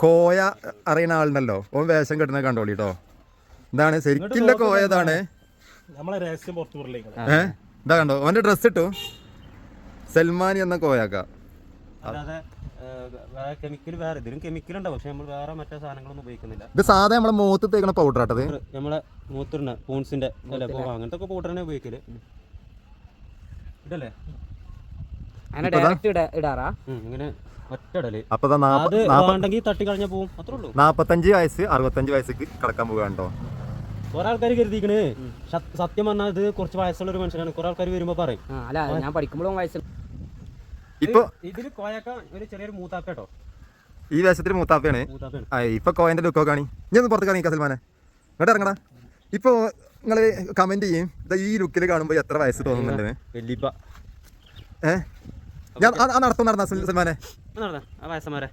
കോയ അറിയുന്ന ആളുണ്ടല്ലോ ഓൻ വേഷം കെട്ടുന്നത് കണ്ടോളി കേട്ടോ. എന്താണ് ശരിക്കുള്ള കോയ ഇതാണ്. ഇതാ കണ്ടോ ഓന്റെ ഡ്രസ് ഇട്ടു സൽമാനി എന്ന കോയാക്ക. ഇത് സാധാ നമ്മളെ മുഖത്ത് തേക്കണ പൗഡർ ആട്ടത്. നമ്മളെ മൂത്തിരുന്ന പൂൺസിന്റെ അങ്ങനത്തെ പൗഡർ തന്നെ ഉപയോഗിക്കല് ഇതല്ലേ ഇങ്ങനെ ഒറ്റടല്. അപ്പൊ 45 വയസ്സ് 65 വയസ്സേക്ക് കടക്കാൻ പോകാണ്ടോ. കുറെ ആൾക്കാർ കരുതിക്കണ് സത്യം പറഞ്ഞാൽ ഇത് കുറച്ച് വയസ്സുള്ള ഒരു മനുഷ്യനാണ്. കുറെ ആൾക്കാർ വരുമ്പോ പറയും ഞാൻ പഠിക്കുമ്പോഴും വയസ്സ്. ഇപ്പൊ ഇതില് കോയൊക്കെ ഒരു ചെറിയൊരു മൂത്താപ്പ കേട്ടോ. ഈ വേഷത്തിൽ മൂത്താപ്പയാണ്. ഇപ്പൊ കോയന്റെ ലുക്ക് കാണി. ഞാൻ ഒന്ന് പുറത്ത് കാണിക്കാം സൽമാനെ, ഇങ്ങോട്ട് ഇറങ്ങടാ. ഇപ്പൊ നിങ്ങള് കമന്റ് ചെയ്യും ഈ ലുക്കിൽ കാണുമ്പോ എത്ര വയസ്സ് തോന്നുന്നുണ്ട്. വല്യപ്പ ഞാൻ നടത്തും നടന്ന സൽമാനെ വയസ്സന്മാരെ